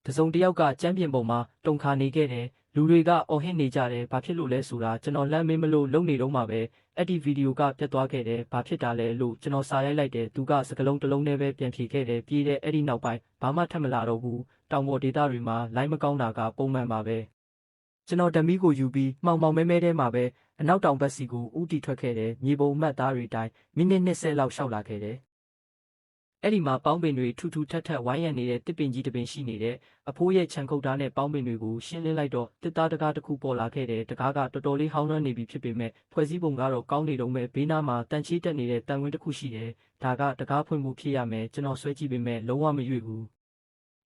တစုံတစ်ယောက်ကကျမ်းပြင်ပေါ်မှာတုန်ခါနေခဲ့တယ်လူတွေကအော်ဟစ်နေကြတယ်ဘာဖြစ်လို့လဲဆိုတာကျွန်တော်လမ်းမေးမလို့လုံနေတော့မှပဲအဲ့ဒီဗီဒီယိုကပြတ်သွားခဲ့တယ်ဘာဖြစ်တာလဲလို့ကျွန်တော်စာရိုက်လိုက်တယ်သူကစကလုံးတစ်လုံးနဲ့ပဲပြန်ဖြေခဲ့တယ်ပြီးတဲ့အဲ့ဒီနောက်ပိုင်းဘာမှထပ်မလာတော့ဘူးတောင်ပေါ်ဒေသတွေမှာလိုင်းမကောင်းတာကပုံမှန်ပါပဲကျွန်တော်ဓမီကိုယူပြီးမှောင်မှောင်မဲမဲထဲမှာပဲအနောက်တောင်ဘက်စီကိုဥတီထွက်ခဲ့တယ်မြေပုံမှတ်သားတွေတိုင်းမိနစ်20လောက်ရှောက်လာခဲ့တယ်အဲ့ဒီမှာပေါင်းပင်တွေထူထူထပ်ထပ်ဝိုင်းရံနေတဲ့တစ်ပင်ကြီးတစ်ပင်ရှိနေတဲ့အဖိုးရဲ့ခြံခုတ်သားနဲ့ပေါင်းပင်တွေကိုရှင်းလင်းလိုက်တော့တစ်သားတကားတစ်ခုပေါ်လာခဲ့တယ်တကားကတော်တော်လေးဟောင်းနှွမ်းနေပြီဖြစ်ပေမဲ့ဖွဲ့စည်းပုံကတော့ကောင်းနေတော့မဲ့ဘေးနားမှာတန်ချီးတက်နေတဲ့တန်ဝင်းတစ်ခုရှိတယ်ဒါကတကားဖွင့်မှုဖြစ်ရမယ်ကျွန်တော်ဆွဲကြည့်ပေမဲ့လုံးဝမရွေ့ဘူး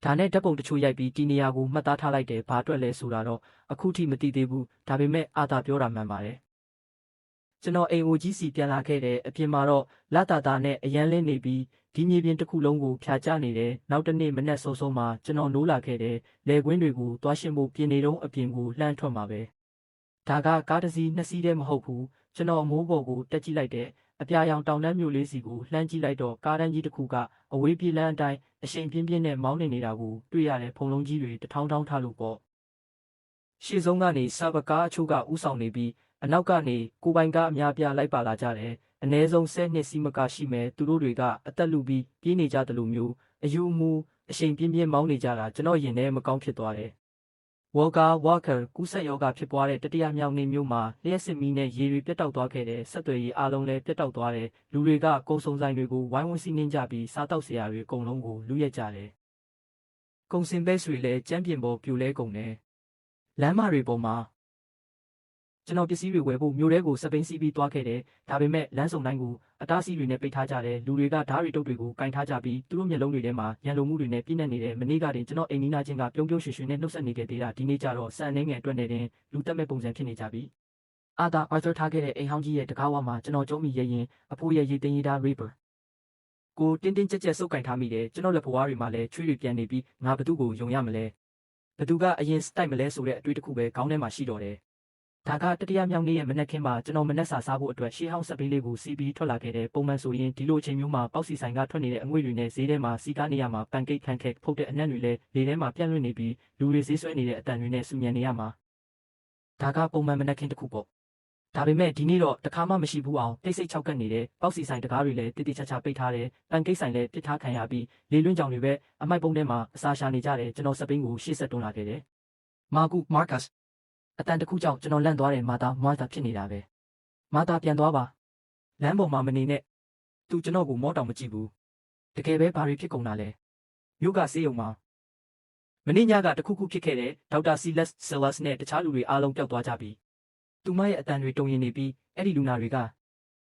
ဒါနဲ့ဓာတ်ပုံတချို့ရိုက်ပြီးဒီနေရာကိုမှတ်သားထားလိုက်တယ်ဘာအတွက်လဲဆိုတာတော့အခုထိမသိသေးဘူးဒါပေမဲ့အာသာပြောတာမှန်ပါတယ်ကျွန်တော်အိမ်အိုကြီးစီပြန်လာခဲ့တယ်အပြင်မှာတော့လာတာတာနဲ့အရန်လင်းနေပြီးဒီမြေပြင်တစ်ခုလုံးကိုဖြာချနေတယ်နောက်တစ်နေ့မနက်စောစောမှာကျွန်တော်နိုးလာခဲ့တယ်လေကွင်းတွေကိုသွားရှင်းဖို့ပြင်နေတော့အပြင်ကိုလှမ်းထွက်မှာပဲဒါကကားတစ်စီးနှစ်စီးတည်းမဟုတ်ဘူးကျွန်တော်အမိုးပေါ်ကိုတက်ကြည့်လိုက်တယ်အပြာရောင်တောင်တန်းမြို့လေးစီကိုလှမ်းကြည့်လိုက်တော့ကားတန်းကြီးတစ်ခုကအဝေးပြေးလမ်းအတိုင်းအရှိန်ပြင်းပြင်းနဲ့မောင်းနေတာကိုတွေ့ရတယ်ဖုံလုံးကြီးတွေတထောင်းထောင်းထားလို့ပေါ့ရှေ့ဆုံးကနေစာပကားအချို့ကဥဆောင်နေပြီးအနောက်ကနေကိုပိုင်ကားအများပြားလိုက်ပါလာကြတယ်အနည်းဆုံး10နှစ်စီးမကရှိမယ်သူတို့တွေကအသက်လူပြီးပြေးနေကြတယ်လို့မျိုးအယူအမူအရှိန်ပြင်းပြင်းမောင်းနေကြတာကျွန်တော်ရင်ထဲမကောင်းဖြစ်သွားတယ်ဝေါ်ကာဝါကာကူးဆက်ယောဂဖြစ်ပွားတဲ့တတိယမြောက်နေ့မျိုးမှာလျှက်စစ်မီးနဲ့ရေတွေပြတ်တောက်သွားခဲ့တဲ့ဆက်သွယ်ရေးအားလုံးလည်းပြတ်တောက်သွားတယ်လူတွေကကုံစုံဆိုင်တွေကိုဝိုင်းဝန်းစီးနှင်းကြပြီးစားတောက်စရာတွေအကုန်လုံးကိုလူရက်ကြတယ်ကုံစင်ဘဲဆွေလည်းကျမ်းပြင်ပေါ်ပြိုလဲကုန်တယ်လမ်းမတွေပေါ်မှာကျွန်တော်ပစ္စည်းတွေဝယ်ဖို့မြို့ထဲကိုစပိန်စီးပြီးသွားခဲ့တယ်ဒါပေမဲ့လမ်းစုံတိုင်းကိုအတားအဆီးတွေနဲ့ပိတ်ထားကြတယ်လူတွေကဓာတ်တွေတုပ်တွေကိုကင်ထားကြပြီးသူတို့မျက်လုံးတွေထဲမှာရန်လိုမှုတွေနဲ့ပြည့်နေတယ်မနေ့ကတင်ကျွန်တော်အိမ်နီးနားချင်းကပြုံးပြုံးရွှင်ရွှင်နဲ့နှုတ်ဆက်နေခဲ့သေးတာဒီနေ့ကျတော့စံနှင်းငယ်အတွက်နဲ့တင်လူတက်မဲ့ပုံစံဖြစ်နေကြပြီအာသာအာသထားခဲ့တဲ့အိမ်ဟောင်းကြီးရဲ့တကားဝါမှာကျွန်တော်ကျုံးမိရရင်အဖိုးရဲ့ရေတင်ရတာ river ကိုတင်းတင်းကြပ်ကြပ်စုပ်ကင်ထားမိတယ်ကျွန်တော်လက်ဘွားတွေမှာလည်းချွေးတွေပြန်နေပြီးငါဘသူ့ကိုယုံရမလဲဘသူကအရင်စတိုက်မလဲဆိုတဲ့အတွေ့အကြုံပဲခေါင်းထဲမှာရှိတော့တယ်ဒါကတတိယမြောက်နေ့ရဲ့မနက်ခင်းမှာကျွန်တော်မနက်စာစားဖို့အတွက်ရှေးဟောင်းစပိန်လေးကိုစီးပြီးထွက်လာခဲ့တဲ့ပုံမှန်ဆိုရင်ဒီလိုအချိန်မျိုးမှာပေါက်စီဆိုင်ကထွက်နေတဲ့အငွေ့တွေနဲ့ဈေးထဲမှာစီကားနေရမှာပန်ကိတ်ခန့်ခက်ဖုတ်တဲ့အနံ့တွေလည်းလေထဲမှာပြန့်လွင့်နေပြီးလူတွေဈေးဆွဲနေတဲ့အတန်တွေနဲ့စူညံနေရမှာဒါကပုံမှန်မနက်ခင်းတစ်ခုပေါ့ဒါပေမဲ့ဒီနေ့တော့တခါမှမရှိဘူးအောင်တိတ်ဆိတ်ချောက်ကပ်နေတဲ့ပေါက်စီဆိုင်တကားတွေလည်းတိတိကျကျပိတ်ထားတယ်ပန်ကိတ်ဆိုင်လည်းပစ်ထားခံရပြီးလေလွင့်ကြောင်တွေပဲအမိုက်ပုံးထဲမှာအစာရှာနေကြတယ်ကျွန်တော်စပိန်ကိုရှေ့ဆက်တွန်းလာခဲ့တယ်မာကတ်အတန်တစ်ခုကြောင့်ကျွန်တော်လန့်သွားတယ်မာတာဖြစ်နေတာပဲမာတာပြန်သွားပါလမ်းပေါ်မှာမနေနဲ့သူကျွန်တော်ကိုမောတောင်မကြည့်ဘူးတကယ်ပဲဘာတွေဖြစ်ကုန်တာလဲမြို့ကဆေးရုံမှာမင်းညကတခုခုဖြစ်ခဲ့တဲ့ဒေါက်တာဆီလက်နဲ့တခြားလူတွေအားလုံးပျောက်သွားကြပြီသူမရဲ့အတန်တွေတုံရင်နေပြီးအဲ့ဒီလူနာတွေက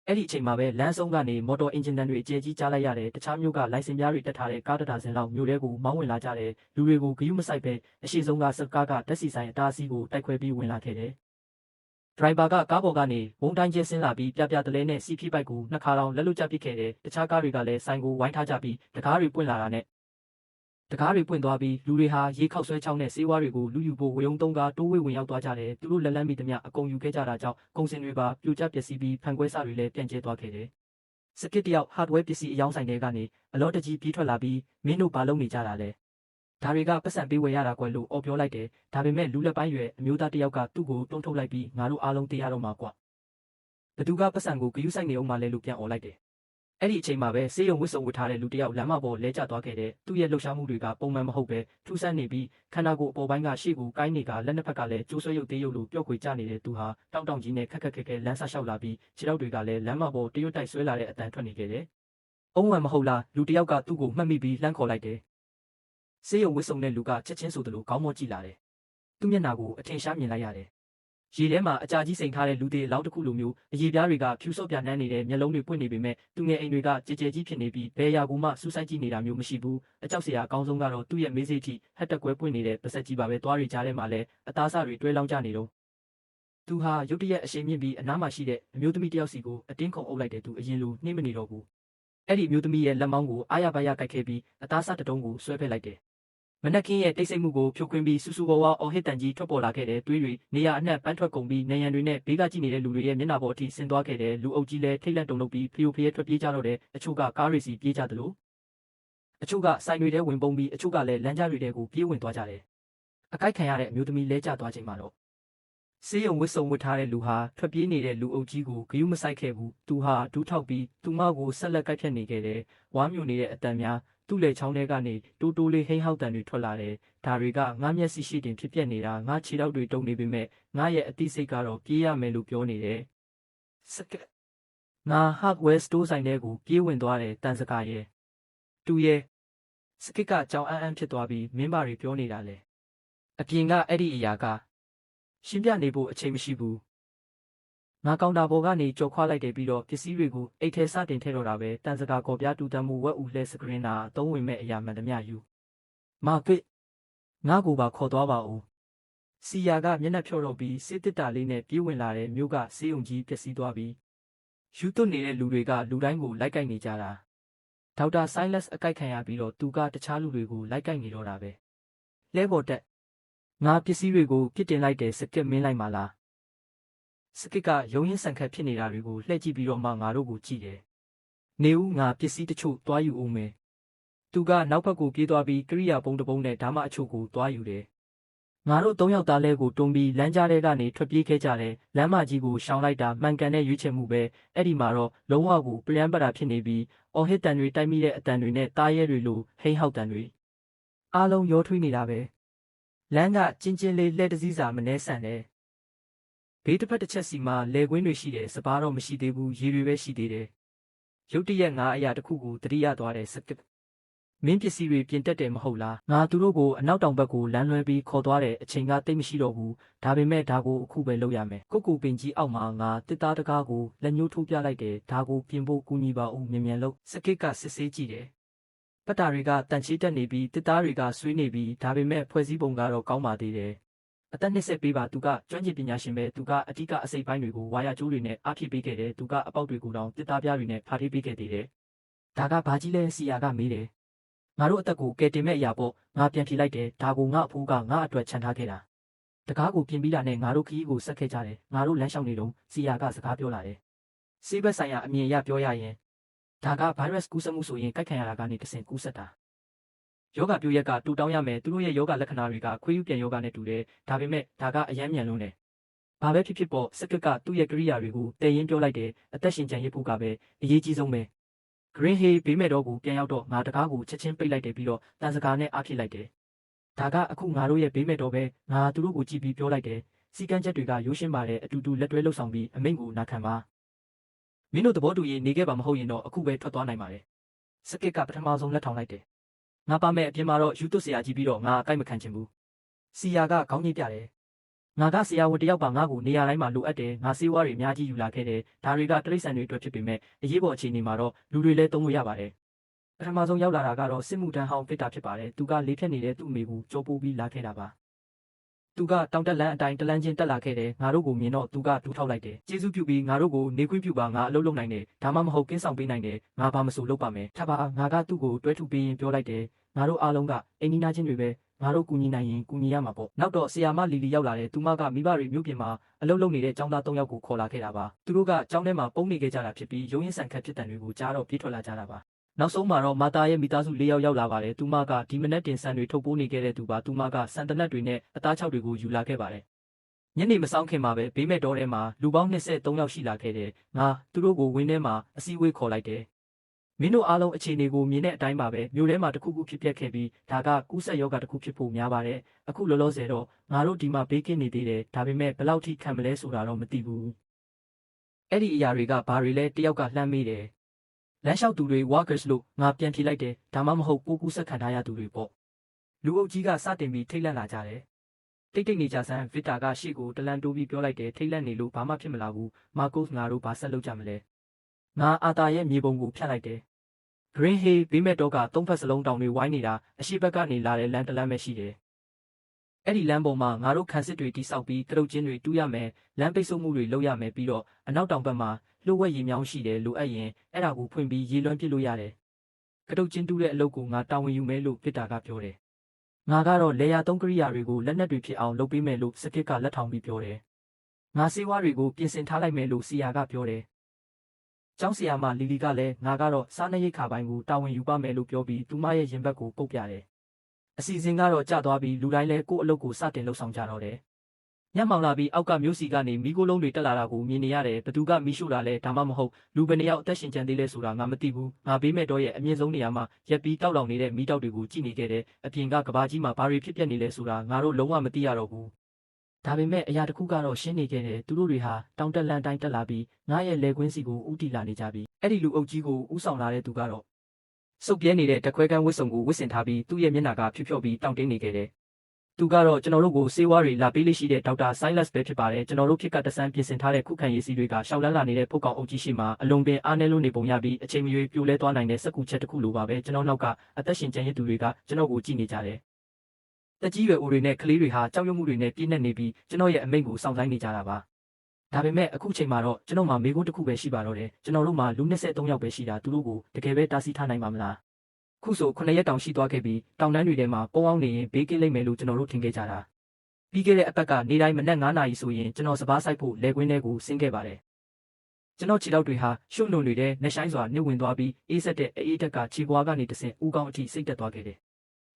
အဲ့ဒီအချိန်မှာပဲလမ်းဆုံးကနေမော်တော်အင်ဂျင်တန်တွေအကျယ်ကြီးကြားလိုက်ရတယ်တခြားမျိုးကလိုင်စင်ပြားတွေတက်ထားတဲ့ကားတဒါစင်လောက်မျိုးတွေကိုမောင်းဝင်လာကြတယ်လူတွေကိုဂယုမဆိုင်ပဲအရှိဆုံးကစကားကဓာတ်စီဆိုင်အတားအဆီးကိုတိုက်ခွဲပြီးဝင်လာခဲ့တယ်ဒရိုင်ဘာကကားပေါ်ကနေဝုန်းတိုင်းကျဆင်းလာပြီးပြတလဲနဲ့စီးဖြီးပိုက်ကိုနှစ်ခါလောက်လက်လွတ်ကျပစ်ခဲ့တယ်တခြားကားတွေကလည်းဆိုင်ကိုဝိုင်းထားကြပြီးတကားတွေပွင့်လာတာနဲ့တကားတွေပွင့်သွားပြီးလူတွေဟာရေခောက်ဆွဲချောင်းနဲ့ဆေးဝါးတွေကိုလူယူဖို့ဝေယုံသုံးကားတိုးဝေးဝင်ရောက်သွားကြတယ်သူတို့လက်လန်းမိသမျှအကုန်ယူခဲ့ကြတာကြောင့်ကုန်စင်တွေပါပြိုကျပျက်စီးပြီးဖန်ခွဲစတွေလည်းပြန့်ကျဲသွားခဲ့တယ်စကစ်တယောက် hardware ပစ္စည်းအယောင်းဆိုင်တွေကနေအလော့တကြီးပြေးထွက်လာပြီးမင်းတို့ဘာလုပ်နေကြတာလဲဒါတွေကပတ်စံပေးဝယ်ရတာကွယ်လို့အော်ပြောလိုက်တယ်ဒါပေမဲ့လူလက်ပိုင်းရွယ်အမျိုးသားတယောက်ကသူ့ကိုတွန်းထုတ်လိုက်ပြီးငါတို့အားလုံးတရားတော့မှာကွာဘသူကပတ်စံကိုဂယုဆိုင်နေအောင်မလဲလို့ပြန်អော်လိုက်တယ်အဲ့ဒီအချိန်မှာပဲဆေးရုံဝစ်စုံဝတ်ထားတဲ့လူတယောက်လမ်းမပေါ်လဲကျသွားခဲ့တဲ့သူ့ရဲ့လှုပ်ရှားမှုတွေကပုံမှန်မဟုတ်ပဲထူးဆန်းနေပြီးခန္ဓာကိုယ်အပေါ်ပိုင်းကရှေ့ကိုကိုင်းနေကလက်နှစ်ဖက်ကလည်းကျိုးဆွဲရုပ်သေးရုပ်လိုပျော့ခွေကျနေတဲ့သူဟာတောင့်ကြီးနဲ့ခက်ခက်လမ်းဆလျှောက်လာပြီးခြေထောက်တွေကလည်းလမ်းမပေါ်တရွတ်တိုက်ဆွဲလာတဲ့အတန်ထွက်နေခဲ့တယ်။အုံးဝံမဟုတ်လားလူတယောက်ကသူ့ကိုမှတ်မိပြီးလှမ်းခေါ်လိုက်တယ်။ဆေးရုံဝစ်စုံတဲ့လူကချက်ချင်းဆိုသလိုခေါင်းမော့ကြည့်လာတယ်။သူ့မျက်နှာကိုအထင်ရှားမြင်လိုက်ရတယ်။ရေထဲမှာအကြာကြီးစိန်ထားတဲ့လူသေးလောက်တစ်ခုလိုမျိုးအရေပြားတွေကဖြူစော့ပြနှမ်းနေတဲ့မျက်လုံးတွေပွင့်နေပေမဲ့သူငယ်အိမ်တွေကကြဲကြဲကြီးဖြစ်နေပြီးဘယ်ရာကူမှစူးစိုက်ကြည့်နေတာမျိုးမရှိဘူးအကြောက်စရာအကောင်းဆုံးကတော့သူ့ရဲ့မေးစေးထိဟက်တက်ကွဲပွင့်နေတဲ့ပါဆက်ကြီးပါပဲသွားတွေကြားထဲမှာလည်းအသားစားတွေတွဲလောင်းကြနေတော့သူဟာရုတ်တရက်အရှိန်မြင့်ပြီးအနားမှာရှိတဲ့အမျိုးသမီးတယောက်စီကိုအတင်းခုန်အုပ်လိုက်တဲ့သူအရင်လိုနှိမ့်မနေတော့ဘူးအဲ့ဒီအမျိုးသမီးရဲ့လက်မောင်းကိုအားရပါးရကိုက်ခဲ့ပြီးအသားစားတတုံးကိုဆွဲဖက်လိုက်တယ်မနက်ခင်းရဲ့တိတ်ဆိတ်မှုကိုဖြိုခွင်းပြီးစူးစူဝါးဝါအော်ဟစ်တန်ကြီးထွက်ပေါ်လာခဲ့တဲ့သွေးတွေနေရာအနှံ့ပန်းထွက်ကုန်ပြီးနေရန်တွေနဲ့ဘေးကကြည့်နေတဲ့လူတွေရဲ့မျက်နှာပေါ်အထိဆင်းသွားခဲ့တဲ့လူအုပ်ကြီးလည်းထိတ်လန့်တုန်လှုပ်ပြီးဖျို့ဖျဲထွက်ပြေးကြတော့တဲ့အချို့ကကားတွေစီပြေးကြသလို အချို့ကဆိုင်တွေထဲဝင်ပုံပြီးအချို့ကလည်းလမ်းကြားတွေထဲကိုပြေးဝင်သွားကြတယ်အကိုက်ခံရတဲ့အမျိုးသမီးလဲကျသွားချိန်မှာတော့ဆေးရုံဝစ်စုံဝတ်ထားတဲ့လူဟာထွက်ပြေးနေတဲ့လူအုပ်ကြီးကိုဂယုမဆိုင်ခဲ့ဘူးသူဟာဒူးထောက်ပြီးသူမကိုဆက်လက်ကိုက်ဖြတ်နေခဲ့တယ်ဝါမျိုးနေတဲ့အတန်များသူ့လေချောင်းထဲကနေတိုးတိုးလေးဟိန်းဟောက်တန်တွေထွက်လာတယ်ဒါတွေကငါမျက်စိရှိတင်ဖြစ်ပျက်နေတာငါခြေထောက်တွေတုံနေပေမဲ့ငါရဲ့အသိစိတ်ကတော့ပြေးရမယ်လို့ပြောနေတယ်စကက်ငါ hardware store ဆိုင်ထဲကိုပြေးဝင်သွားတယ်တန်စကာရဲ့သူရဲ့စကစ်ကကြောင်အန်းဖြစ်သွားပြီးမင်းပါတွေပြောနေတာလေအပြင်ကအဲ့ဒီအရာကရှင်းပြနေဖို့အချိန်မရှိဘူးငါကောင်တာပေါ်ကနေကြော်ခွာလိုက်တယ်ပြီးတော့ပစ္စည်းတွေကိုအိတ်ထဲစတင်ထည့်တော့တာပဲတန်စကာကော်ပြားတူတန်မှုဝက်ဦးလဲစကရင်နာသုံးဝင်မဲ့အရာမှန်သမျှယူမာကစ်ငါကိုပါခေါ်သွားပါဦးစီယာကမျက်နှာဖြော့တော့ပြီးစေးတစ်တာလေးနဲ့ပြေးဝင်လာတဲ့မြို့ကစေးုံကြီးပျက်စီးသွားပြီးယူသွနေတဲ့လူတွေကလူတိုင်းကိုလိုက်ကိုက်နေကြတာဒေါက်တာဆိုင်းလက်စ်အကိုက်ခံရပြီးတော့သူကတခြားလူတွေကိုလိုက်ကိုက်နေတော့တာပဲလဲပေါ်တက်ငါပစ္စည်းတွေကိုပြစ်တင်လိုက်တယ်စကစ်မင်းလိုက်ပါလားစကစ်ကရုံရင်ဆန်ခတ်ဖြစ်နေတာတွေကိုလှည့်ကြည့်ပြီးတော့မှငါတို့ကိုကြည့်တယ်နေဦးငါပစ္စည်းတချို့သွားယူအောင်မယ်သူကနောက်ဘက်ကိုပြေးသွားပြီးကိရိယာပုံတစ်ပုံနဲ့ဓာမအချို့ကိုသွားယူတယ်ငါတို့၃ယောက်သားလဲကိုတွန်းပြီးလမ်းကြားထဲကနေထွက်ပြေးခဲ့ကြတယ်လမ်းမကြီးကိုရှောင်လိုက်တာမှန်ကန်တဲ့ရွေးချယ်မှုပဲအဲ့ဒီမှာတော့လုံးဝကိုပြန်ပတာဖြစ်နေပြီးအော်ဟစ်တန်တွေတိုက်မိတဲ့အတန်တွေနဲ့တားရဲတွေလိုဟိန်းဟောက်တန်တွေအားလုံးရောထွေးနေတာပဲလမ်းကကျင်းချင်းလေးလှဲတစည်းစာမနှဲဆန်တယ်ဘေးတစ်ဖက်တစ်ချက်စီမှာလေကွင်းတွေရှိတယ်စပားတော့မရှိသေးဘူးရေတွေပဲရှိသေးတယ်ရုတ်တရက်ငါအရာတစ်ခုကိုတတိယသွားတယ်စကစ်မင်းပစ္စည်းတွေပြင်တက်တယ်မဟုတ်လားငါသူတို့ကိုအနောက်တောင်ဘက်ကိုလမ်းလွှဲပြီးခေါ်သွားတယ်အချိန်ကတိတ်မရှိတော့ဘူးဒါပေမဲ့ဒါကိုအခုပဲလုပ်ရမယ်ကိုကိုပင်ကြီးအောက်မှာငါတစ်သားတကားကိုလက်ညှိုးထိုးပြလိုက်တယ်ဒါကိုပြင်ဖို့ကူညီပါဦးမြန်မြန်လုပ်စကစ်ကစစ်ဆေးကြည့်တယ်ပတ်တာတွေကတန်ချေးတက်နေပြီးတစ်သားတွေကဆွေးနေပြီးဒါပေမဲ့ဖွဲ့စည်းပုံကတော့ကောင်းပါသေးတယ်အသက်20ပေးပါသူကကျွမ်းကျင်ပညာရှင်ပဲသူကအဓိကအစိပ်ပိုင်းတွေကိုဝါယာကျိုးတွေနဲ့အားဖြည့်ပေးခဲ့တယ်သူကအပေါက်တွေကိုတောင်တစ်သားပြားတွေနဲ့ဖာထေးပေးခဲ့သေးတယ်ဒါကဘာကြီးလဲစီယာကမေးတယ်ငါတို့အသက်ကိုကယ်တင်မဲ့အရာပေါ့ငါပြန်ဖြေလိုက်တယ်ဒါကိုငါအဖိုးကငါအတွက်ခြံထားခဲ့တာတကားကိုပြင်ပြီးတာနဲ့ငါတို့ခီးကိုဆက်ခဲ့ကြတယ်ငါတို့လမ်းလျှောက်နေတော့စီယာကစကားပြောလာတယ်ဆေးဘက်ဆိုင်ရာအမြင်အရပြောရရင်ဒါကဗိုင်းရပ်စ်ကူးစက်မှုဆိုရင်ကိုက်ခံရတာကနေတဆင့်ကူးစက်တာယောဂပြိုရက်ကတူတောင်းရမယ်သူတို့ရဲ့ယောဂလက္ခဏာတွေကခွေးယူပြန်ယောဂနဲ့တူတယ်ဒါပေမဲ့ဒါကအယမ်းမြန်လုံးတယ်ဘာပဲဖြစ်ဖြစ်ပေါ့စက်ကသူ့ရဲ့ကိရိယာတွေကိုတည်ရင်ပြောလိုက်တယ်အသက်ရှင်ကြံရဖို့ကပဲအရေးကြီးဆုံးပဲGreen Hay ဘေးမဲ့တော့ကိုပြန်ရောက်တော့ငါတကားကိုချက်ချင်းပိတ်လိုက်တယ်ပြီးတော့တန်စကားနဲ့အားဖြစ်လိုက်တယ်ဒါကအခုငါတို့ရဲ့ဘေးမဲ့တော့ပဲငါသူတို့ကိုကြည့်ပြီးပြောလိုက်တယ်စီကန်းချက်တွေကရိုးရှင်းပါတယ်အတူတူလက်တွဲလှုပ်ဆောင်ပြီးအမိန့်ကိုနာခံပါမင်းတို့သဘောတူရင်နေခဲ့ပါမဟုတ်ရင်တော့အခုပဲထွက်သွားနိုင်ပါတယ်စကစ်ကပထမဆုံးလက်ထောင်လိုက်တယ်ငါပါမဲ့အပြင်မှာတော့ယူသွတ်ဆရာကြီးပြီးတော့ငါအကိုက်မခံချင်ဘူးစီယာကခေါင်းညှိပြတယ်ငါကဆရာဝန်တယောက်ပါငါ့ကိုနေရာတိုင်းမှာလိုအပ်တယ်ငါစေးဝါးတွေအများကြီးယူလာခဲ့တယ်ဒါတွေကတိရစ္ဆာန်တွေအတွက်ဖြစ်ပေမဲ့အရေးပေါ်အခြေအနေမှာတော့လူတွေလည်းသုံးလို့ရပါတယ်ပထမဆုံးရောက်လာတာကတော့စစ်မှုထမ်းဟောင်းဖြစ်တာဖြစ်ပါတယ်သူကလေးဖြတ်နေတဲ့သူ့အမေကိုကြောပိုးပြီးလာခဲ့တာပါသူကတောင်တက်လန်းအတိုင်းတလန်းချင်းတက်လာခဲ့တယ်ငါတို့ကိုမြင်တော့သူကဒူးထောက်လိုက်တယ်ကျေးဇူးပြုပြီးငါတို့ကိုနေခွင့်ပြုပါငါအလုပ်လုပ်နိုင်တယ်ဒါမှမဟုတ်ကင်းဆောင်ပေးနိုင်တယ်ငါဘာမဆိုလုပ်ပါမယ်ထပ်ပါငါကသူ့ကိုတွဲထုပေးရင်ပြောလိုက်တယ်ငါတို့အားလုံးကအိမ်နီးနားချင်းတွေပဲငါတို့ကူညီနိုင်ရင်ကူညီရမှာပေါ့နောက်တော့ဆရာမလီလီရောက်လာတယ်သူမကမိဘတွေမြို့ပြင်မှာအလုပ်လုပ်နေတဲ့ကျောင်းသား3ယောက်ကိုခေါ်လာခဲ့တာပါသူတို့ကကျောင်းထဲမှာပုံနေခဲ့ကြတာဖြစ်ပြီးရုံးရင်ဆန်ခတ်ဖြစ်တဲ့တွေကိုကြားတော့ပြေးထွက်လာကြတာပါနောက်ဆုံးမှာတော့မာတာရဲ့မိသားစု4ယောက်ရောက်လာပါတယ်သူမကဒီမနက်တင်ဆန်တွေထုတ်ပိုးနေခဲ့တဲ့သူပါသူမကစံတနက်တွေနဲ့အသား6တွေကိုယူလာခဲ့ပါတယ်ညနေမဆောင်ခင်မှာပဲဘေးမဲ့တော်ထဲမှာလူပေါင်း23ယောက်ရှိလာခဲ့တယ်ငါသူတို့ကိုဝင်းထဲမှာအစည်းအဝေးခေါ်လိုက်တယ်မင်းတို့အားလုံးအခြေအနေကိုမြင်တဲ့အတိုင်းပါပဲမြို့ထဲမှာတစ်ခုခုဖြစ်ပျက်ခဲ့ပြီးဒါကကူးစက်ရောဂါတစ်ခုဖြစ်ဖို့များပါတယ်အခုလောလောဆယ်တော့ငါတို့ဒီမှာဘေးကင်းနေသေးတယ်ဒါပေမဲ့ဘယ်လောက်ထိခံမလဲဆိုတာတော့မသိဘူးအဲ့ဒီအရာတွေကဘာတွေလဲတယောက်ကလှမ်းမေးတယ်လမ်းလျှောက်သူတွေ workers လို့ငါပြန်ဖြေလိုက်တယ်ဒါမှမဟုတ်ပိုးကူးစက်ခံထားရသူတွေပေါ့လူအုပ်ကြီးကစတင်ပြီးထိတ်လန့်လာကြတယ်တိတ်နေကြဆန်းဗစ်တာကရှေ့ကိုတလန်တိုးပြီးပြောလိုက်တယ်ထိတ်လန့်နေလို့ဘာမှဖြစ်မလာဘူးမာကုစ်ငါတို့ဘာဆက်လုပ်ကြမလဲငါအာတာရဲ့မြေပုံကိုဖြတ်လိုက်တယ်Green Hay ဘေးမဲ့တော့က3ဖက်စလုံးတောင်တွေဝိုင်းနေတာအရှိဘက်ကနေလာတဲ့လမ်းတစ်လမ်းပဲရှိတယ်။အဲ့ဒီလမ်းပေါ်မှာငါတို့ခန်းစစ်တွေတိစောက်ပြီးကရုတ်ချင်းတွေတူးရမယ်လမ်းပိတ်ဆို့မှုတွေလုပ်ရမယ်ပြီးတော့အနောက်တောင်ဘက်မှာလှုပ်ဝက်ရေမြောင်းရှိတယ်လိုအပ်ရင်အဲ့ဒါကိုဖွင့်ပြီးရေလွှမ်းပစ်လို့ရတယ်။ကရုတ်ချင်းတူးတဲ့အလုပ်ကိုငါတာဝန်ယူမယ်လို့ဗစ်တာကပြောတယ်။ငါကတော့လေယာသုံးကရိယာတွေကိုလက်နက်တွေဖြစ်အောင်လုပ်ပေးမယ်လို့စကစ်ကလက်ထောင်ပြီးပြောတယ်။ငါစေးဝါးတွေကိုပြင်ဆင်ထားလိုက်မယ်လို့စီယာကပြောတယ်။ ကျောင်းဆရာမလီလီကလည်းငါကတော့စားနပ်ရိက္ခာပိုင်းကိုတာဝန်ယူပါမယ်လို့ပြောပြီးသူမရဲ့ရင်ဘတ်ကိုပုတ်ပြတယ်။အစီအစဉ်ကတော့ကျသွားပြီးလူတိုင်းလည်းကိုယ့်အလုပ်ကိုစတင်လှုပ်ဆောင်ကြတော့တယ်။ညမှောင်လာပြီးအောက်ကမြို့စီကနေမီးခိုးလုံးတွေတက်လာတာကိုမြင်နေရတယ်ဘသူကမီးရှို့တာလဲဒါမှမဟုတ်လူဘယ်နှယောက်အသက်ရှင်ကျန်သေးလဲဆိုတာငါမသိဘူး။ငါဘေးမဲ့တော့ရဲ့အမြင့်ဆုံးနေရာမှာရက်ပြီးတောက်လောင်နေတဲ့မီးတောက်တွေကိုကြည့်နေခဲ့တယ်။အပြင်ကကဘာကြီးမှာဘာတွေဖြစ်ပျက်နေလဲဆိုတာငါတို့လုံးဝမသိရတော့ဘူး။ဒါပေမဲ့အရာတစ်ခုကတော့ရှင်းနေခဲ့တယ်သူတို့တွေဟာတောင်တက်လန်တိုင်းတက်လာပြီးငါရဲ့လေကွင်းစီကိုဥတီလာနေကြပြီအဲ့ဒီလူအုပ်ကြီးကိုဥဆောင်လာတဲ့သူကတော့စုပ်ပြဲနေတဲ့တခွဲကန်းဝစ်စုံကိုဝစ်ဆင်ထားပြီးသူ့ရဲ့မျက်နှာကဖြူဖြော့ပြီးတောင့်တင်းနေခဲ့တယ်သူကတော့ကျွန်တော်တို့ကိုစေဝါးတွေလာပေးလိရှိတဲ့ဒေါက်တာဆိုင်းလက်စ်ပဲဖြစ်ပါတယ်ကျွန်တော်တို့ဖြစ်ကတဆန်းပြင်ဆင်ထားတဲ့ခုခံရေးစီတွေကရှောက်လန်းလာနေတဲ့ပုတ်ကောင်အုပ်ကြီးရှိမှအလုံးပင်အားနည်းလို့နေပုံရပြီးအချိန်မရွေးပြိုလဲသွားနိုင်တဲ့စက်ကူချက်တစ်ခုလိုပါပဲကျွန်တော်နောက်ကအသက်ရှင်ကျန်ရစ်သူတွေကကျွန်တော်ကိုကြည့်နေကြတယ်တက်ကြီးရွယ်အိုတွေနဲ့ကလေးတွေဟာကြောက်ရွံ့မှုတွေနဲ့ပြည့်နှက်နေပြီးကျွန်တော်ရဲ့အမိန့်ကိုစောင့်ဆိုင်းနေကြတာပါဒါပေမဲ့အခုချိန်မှာတော့ကျွန်တော်မှမေကုန်းတစ်ခုပဲရှိပါတော့တယ်ကျွန်တော်တို့မှလူ23ယောက်ပဲရှိတာသူတို့ကိုတကယ်ပဲတားဆီးထားနိုင်မှာမလားခုဆို9ရက်တောင်ရှိသွားခဲ့ပြီးတောင်တန်းတွေထဲမှာပုံအောင်နေရင်ဘေးကင်းလိမ့်မယ်လို့ကျွန်တော်တို့ထင်ခဲ့ကြတာပြီးခဲ့တဲ့အပတ်ကနေတိုင်းမနက်9နာရီဆိုရင်ကျွန်တော်စပားဆိုင်ဖို့လဲကွင်းထဲကိုဆင်းခဲ့ပါတယ်ကျွန်တော်ခြေထောက်တွေဟာရှုပ်လွန်နေတဲ့နှဆိုင်စွာနှိမ့်ဝင်သွားပြီးအေးဆက်တဲ့အေးတက်ကခြေပွားကနေတဆင့်ဦးကောင်းအထိစိတ်တက်သွားခဲ့တယ်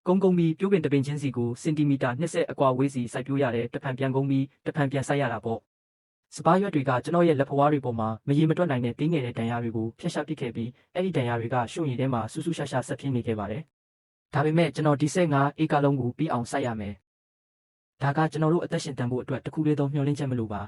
ကုန်းပြီးပြိုးပင်တပင်ချင်းစီကိုစင်တီမီတာ20အကွာဝေးစီစိုက်ပျိုးရတယ်တဖန်ပြန်ကုန်းပြီးတဖန်ပြန်စိုက်ရတာပေါ့စပားရွက်တွေကကျွန်တော်ရဲ့လက်ဖွားတွေပေါ်မှာမရေမတွက်နိုင်တဲ့တင်းငယ်တဲ့ဒဏ်ရာတွေကိုဖျက်ရှားပစ်ခဲ့ပြီးအဲ့ဒီဒဏ်ရာတွေကရှုံရည်ထဲမှာဆူဆူရှာရှာဆက်ပြင်းနေခဲ့ပါတယ်ဒါပေမဲ့ကျွန်တော်ဒီ15ဧကလုံးကိုပြီးအောင်စိုက်ရမယ်ဒါကကျွန်တော်တို့အသက်ရှင်တန်ဖို့အတွက်တခုလေးသောမျှော်လင့်ချက်မလို့ပါ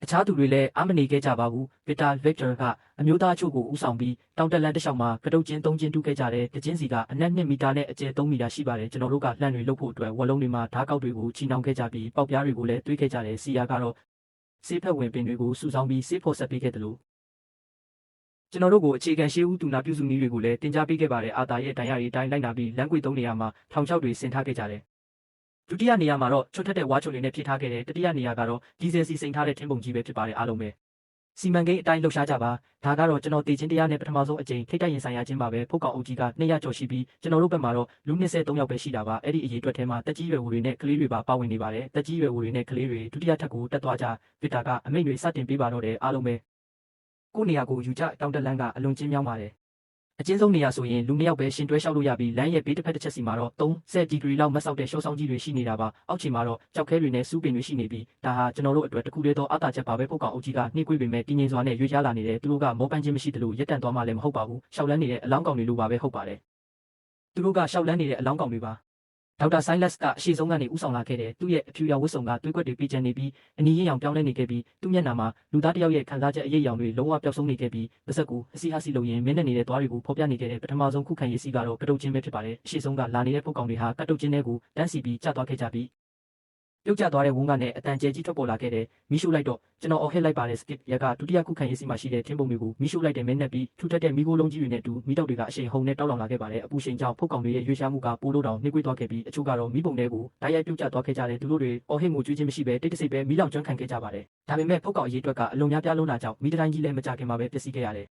အခြားသူတွေလည်းအမနေခဲ့ကြပါဘူးဗစ်တာဗစ်တာကအမျိုးသားချို့ကိုဦးဆောင်ပြီးတောင်တက်လန်တစ်လျှောက်မှာကတုတ်ချင်း3ချင်းတူးခဲ့ကြတယ်တချင်းစီကအနက်2မီတာနဲ့အကျယ်3မီတာရှိပါတယ်ကျွန်တော်တို့ကလှမ်းတွေလုတ်ဖို့အတွက်ဝက်လုံးတွေမှာဓာတ်ကောက်တွေကိုချီနှောင်ခဲ့ကြပြီးပေါက်ပြားတွေကိုလည်းတွေးခဲ့ကြတယ်စီယာကတော့ဆေးဖက်ဝင်ပင်တွေကိုစုဆောင်းပြီးဆေးဖို့ဆက်ပေးခဲ့တယ်လို့ကျွန်တော်တို့ကိုအခြေခံရှေးဦးတူနာပြုစုနည်းတွေကိုလည်းတင် जा ပေးခဲ့ပါတယ်အာတာရဲ့တိုင်ရည်တိုင်းလိုက်နာပြီးလမ်းကွေ3နေရာမှာထောင်ချောက်တွေဆင်ထားခဲ့ကြတယ်ဒုတိယနေရာမှာတော့ချွတ်ထက်တဲ့ဝါချုံတွေနဲ့ဖြည့်ထားခဲ့တယ်တတိယနေရာကတော့ဒီဇယ်စီစိန်ထားတဲ့ထင်းပုံကြီးပဲဖြစ်ပါတယ်အားလုံးပဲစီမံကိန်းအတိုင်းလှုပ်ရှားကြပါဒါကတော့ကျွန်တော်တည်ခြင်းတရားနဲ့ပထမဆုံးအကြိမ်ထိတ်တိုက်ရင်ဆိုင်ရခြင်းပါပဲဖုတ်ကောင်အုပ်ကြီးက200ကျော်ရှိပြီးကျွန်တော်တို့ဘက်မှာတော့လူ23ယောက်ပဲရှိတာပါအဲ့ဒီအရေးအတွက်ထဲမှာတက်ကြီးရွယ်ဝတွေနဲ့ကလေးတွေပါပါဝင်နေပါတယ်တက်ကြီးရွယ်ဝတွေနဲ့ကလေးတွေဒုတိယထပ်ကိုတက်သွားကြဗစ်တာကအမိန့်တွေစတင်ပေးပါတော့တယ်အားလုံးပဲကိုနေရာကိုယူကြတောင်တက်လန်းကအလွန်ချင်းမြောင်းပါတယ်အကျဉ်းဆုံးနေရာဆိုရင်လူ2ယောက်ပဲရှင်တွဲလျှောက်လို့ရပြီးလမ်းရဲ့ဘေးတစ်ဖက်တစ်ချက်စီမှာတော့30ဒီဂရီလောက်မတ်ဆောက်တဲ့ရှော့ဆောင်ကြီးတွေရှိနေတာပါအောက်ခြေမှာတော့ကြောက်ခဲတွေနဲ့စူးပင်တွေရှိနေပြီးဒါဟာကျွန်တော်တို့အတွက်တခုတည်းသောအားသာချက်ပါပဲပုတ်ကောင်အုပ်ကြီးကနှိမ့်ကွေးပေမဲ့တင်းငင်စွာနဲ့ရွေ့ချလာနေတယ်သူတို့ကမောပန်းခြင်းမရှိသလိုရက်တန့်သွားမှလည်းမဟုတ်ပါဘူးရှောက်လန်းနေတဲ့အလောင်းကောင်တွေလိုပါပဲဟုတ်ပါတယ်သူတို့ကရှောက်လန်းနေတဲ့အလောင်းကောင်တွေပါဒေါက်တာဆိုင်းလက်စ်ကအရှိဆုံးကနေဦးဆောင်လာခဲ့တယ်သူ့ရဲ့အဖြူရောင်ဝတ်စုံကသွေးကွက်တွေပြည့်ကျန်နေပြီးအနီးရင်ရောင်ပြောင်းလဲနေခဲ့ပြီးသူ့မျက်နှာမှာလူသားတစ်ယောက်ရဲ့ခံစားချက်အရေးရောင်တွေလုံးဝပျောက်ဆုံးနေခဲ့ပြီးပါးစပ်ကိုအစီအစီလုံရင်မင်းနဲ့နေတဲ့သွားတွေကိုဖော်ပြနေခဲ့တဲ့ပထမဆုံးခုခံရေးစီကတော့ကတုတ်ချင်းပဲဖြစ်ပါတယ်အရှိဆုံးကလာနေတဲ့ပုတ်ကောင်တွေဟာကတုတ်ချင်းတွေကိုတန်းစီပြီးကျသွားခဲ့ကြပြီးပြုတ်ကျသွားတဲ့ဝုန်းကနဲ့အတန်ကျဲကြီးထွက်ပေါ်လာခဲ့တယ်မီးရှို့လိုက်တော့ကျွန်တော်အော်ဟစ်လိုက်ပါတယ်စကစ်ရကဒုတိယခုခံရေးစီမှာရှိတဲ့ထင်းပုံတွေကိုမီးရှို့လိုက်တဲ့မင်းနဲ့ပြီးထူထပ်တဲ့မီးခိုးလုံးကြီးတွေနဲ့တူမီးတောက်တွေကအရှိန်ဟုန်နဲ့တောက်လောင်လာခဲ့ပါတယ်အပူရှိန်ကြောင့်ဖုတ်ကောင်တွေရဲ့ရွေးရှားမှုကပိုးလို့တောင်နှိမ့်ကွေးသွားခဲ့ပြီးအချို့ကတော့မီးပုံတွေကိုဓာတ်ရိုက်ပြုတ်ကျသွားခဲ့ကြတယ်သူတို့တွေအော်ဟစ်ငိုကြွေးခြင်းမရှိဘဲတိတ်တဆိတ်ပဲမီးလောင်ကျွမ်းခံခဲ့ကြပါတယ်ဒါပေမဲ့ဖုတ်ကောင်အရေးအတွက်ကအလွန်များပြားလုံးတာကြောင့်မီးတိုင်းကြီးလည်းမကြခင်မှာပဲပျက်စီးခဲ့ရတယ်